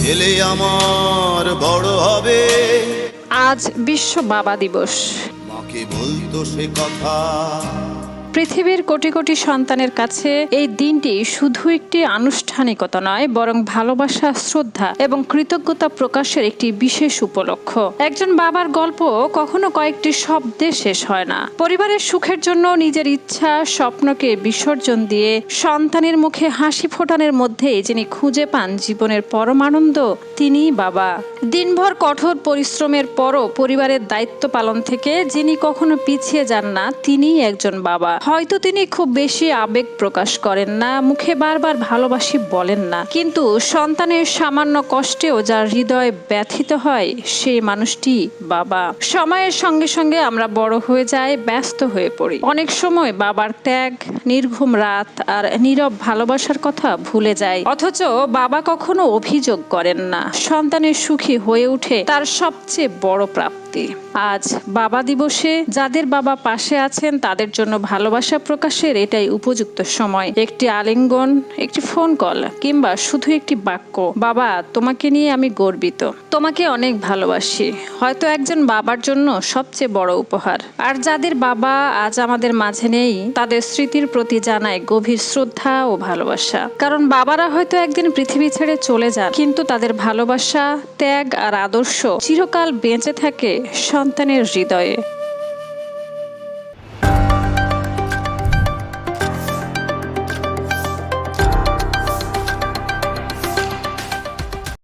ছেলে আমার বড় হবে। আজ বিশ্ব বাবা দিবস। মাকে বলতো সে কথা। পৃথিবীর কোটি কোটি সন্তানের কাছে এই দিনটি শুধু একটি আনুষ্ঠানিকতা নয়, বরং ভালোবাসা, শ্রদ্ধা এবং কৃতজ্ঞতা প্রকাশের একটি বিশেষ উপলক্ষ। একজন বাবার গল্প কখনো কয়েকটি শব্দে শেষ হয় না। পরিবারের সুখের জন্য নিজের ইচ্ছা, স্বপ্নকে বিসর্জন দিয়ে সন্তানের মুখে হাসি ফোটানোর মধ্যে যিনি খুঁজে পান জীবনের পরম আনন্দ, তিনিই বাবা। দিনভর কঠোর পরিশ্রমের পরও পরিবারের দায়িত্ব পালন থেকে যিনি কখনো পিছিয়ে যান না, তিনিই একজন বাবা। হয়তো তিনি খুব বেশি আবেগ প্রকাশ করেন না, মুখে বারবার ভালোবাসি বলেন না, কিন্তু সন্তানের সামান্য কষ্টেও যার হৃদয় ব্যথিত হয়, সেই মানুষটি বাবা। সময়ের সঙ্গে সঙ্গে আমরা বড় হয়ে যাই, ব্যস্ত হয়ে পড়ি। অনেক সময় বাবার ত্যাগ, নির্ঘুম রাত আর নীরব ভালোবাসার কথা ভুলে যায়। অথচ বাবা কখনো অভিযোগ করেন না। সন্তানের সুখী হয়ে ওঠে তার সবচেয়ে বড় প্রাপ্তি। আজ বাবা দিবসে যাদের বাবা পাশে আছেন তাদের জন্য ভালোবাসা প্রকাশের এটাই উপযুক্ত সময়। একটি আলিঙ্গন, একটি ফোন কল কিংবা শুধু একটি বাক্য, বাবা তোমাকে নিয়ে আমি গর্বিত, তোমাকে অনেক ভালোবাসি, হয়তো একজন বাবার জন্য সবচেয়ে বড় উপহার। আর যাদের বাবা আজ আমাদের মাঝে নেই, তাদের স্মৃতির প্রতি জানায় গভীর শ্রদ্ধা ও ভালোবাসা। কারণ বাবারা হয়তো একদিন পৃথিবী ছেড়ে চলে যান, কিন্তু তাদের ভালোবাসা, ত্যাগ আর আদর্শ চিরকাল বেঁচে থাকে সন্তানের হৃদয়ে।